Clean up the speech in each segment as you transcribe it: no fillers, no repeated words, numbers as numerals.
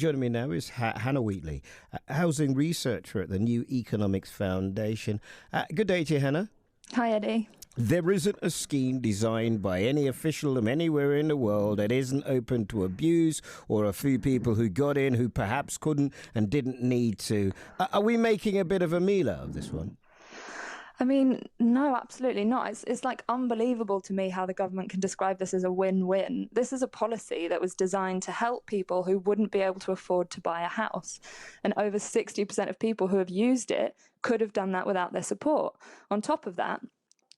Joining me now is Hanna Wheatley, housing researcher at the New Economics Foundation. Good day to you, Hanna. Hi, Eddie. There isn't a scheme designed by any official anywhere in the world that isn't open to abuse, or a few people who got in who perhaps couldn't and didn't need to. Are we making a bit of a meal out of this one? I mean, no, absolutely not. It's like unbelievable to me how the government can describe this as a win-win. This is a policy that was designed to help people who wouldn't be able to afford to buy a house. And over 60% of people who have used it could have done that without their support. On top of that,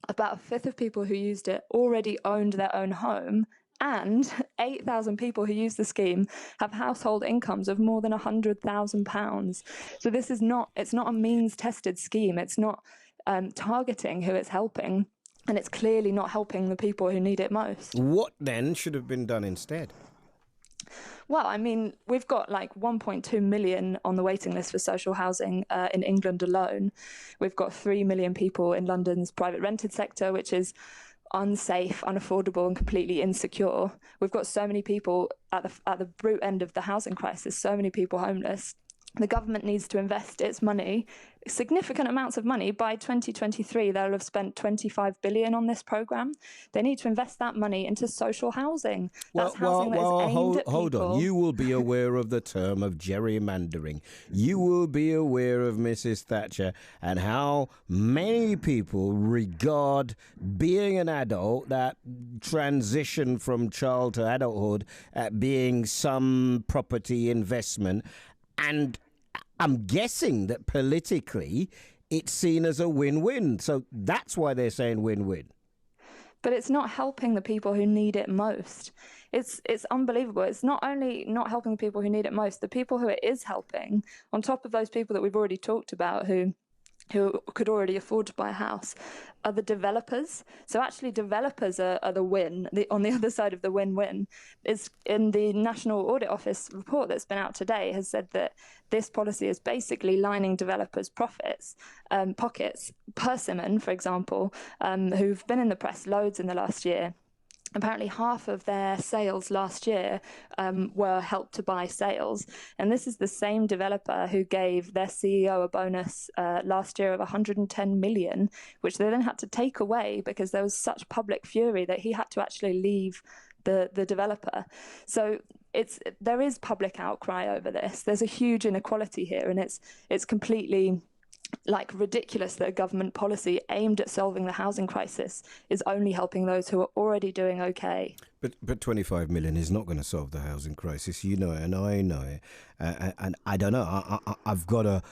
about a fifth of people who used it already owned their own home, and 8,000 people who use the scheme have household incomes of more than £100,000. So this is it's not a means-tested scheme. It's not targeting who it's helping, and it's clearly not helping the people who need it most. What then should have been done instead? Well, I mean, we've got like 1.2 million on the waiting list for social housing in England alone. We've got 3 million people in London's private rented sector, which is unsafe, unaffordable, and completely insecure. We've got so many people at the brute end of the housing crisis, so many people homeless. The government needs to invest its money, significant amounts of money. By 2023, they'll have spent 25 billion on this program. They need to invest that money into social housing. That's housing that is aimed at people. Hold on. You will be aware of the term of gerrymandering. You will be aware of Mrs. Thatcher and how many people regard being an adult, that transition from child to adulthood, being some property investment. And I'm guessing that politically it's seen as a win-win. So that's why they're saying win-win. But it's not helping the people who need it most. It's unbelievable. It's not only not helping the people who need it most, the people who it is helping, on top of those people that we've already talked about who could already afford to buy a house, are the developers. So actually developers are the win. On the other side of the win-win is in the National Audit Office report that's been out today has said that this policy is basically lining developers' pockets. Persimmon, for example, who've been in the press loads in the last year, apparently half of their sales last year were Help to Buy sales. And this is the same developer who gave their CEO a bonus last year of 110 million, which they then had to take away because there was such public fury that he had to actually leave the developer. So there is public outcry over this. There's a huge inequality here, and it's completely ridiculous that a government policy aimed at solving the housing crisis is only helping those who are already doing okay. But 25 million is not going to solve the housing crisis. You know it, and I know it. And I don't know. I've got a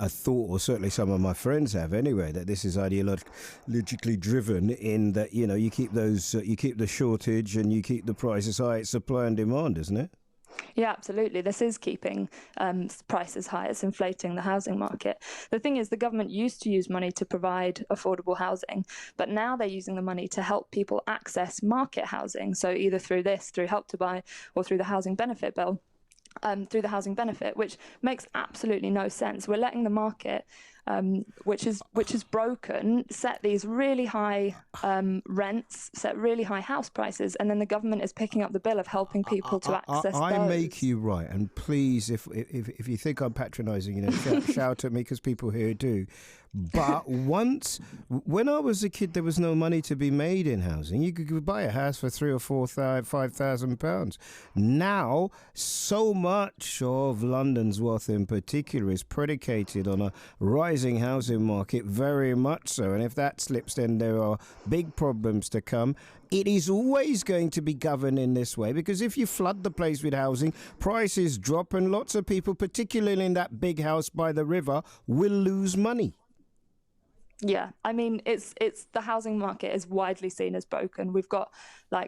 thought, or certainly some of my friends have anyway, that this is ideologically driven in that, you keep the shortage and you keep the prices high. It's supply and demand, isn't it? Yeah, absolutely. This is keeping prices high. It's inflating the housing market. The thing is, the government used to use money to provide affordable housing, but now they're using the money to help people access market housing. So either through Help to Buy, or through the housing benefit bill. Through the housing benefit, which makes absolutely no sense. We're letting the market, which is broken, set these really high rents, set really high house prices, and then the government is picking up the bill of helping people to access those. I make you right, and please, if you think I'm patronising, shout at me, because people here do. But when I was a kid, there was no money to be made in housing. You could buy a house for £3,000 or £5,000. Now, so much of London's wealth in particular is predicated on a rising housing market, very much so. And if that slips, then there are big problems to come. It is always going to be governed in this way, because if you flood the place with housing, prices drop, and lots of people, particularly in that big house by the river, will lose money. Yeah, I mean, it's the housing market is widely seen as broken. We've got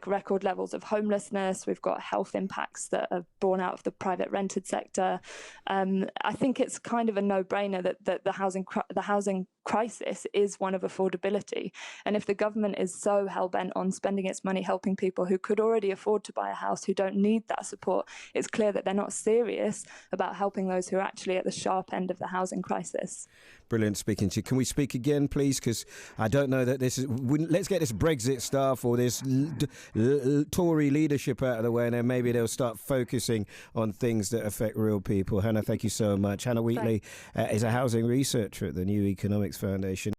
record levels of homelessness. We've got health impacts that are born out of the private rented sector. I think it's kind of a no-brainer that the housing crisis is one of affordability. And if the government is so hell-bent on spending its money helping people who could already afford to buy a house, who don't need that support, it's clear that they're not serious about helping those who are actually at the sharp end of the housing crisis. Brilliant speaking to you. Can we speak again again, please, because I don't know that this is... Let's get this Brexit stuff or this Tory leadership out of the way, and then maybe they'll start focusing on things that affect real people. Hanna, thank you so much. Hanna Wheatley is a housing researcher at the New Economics Foundation.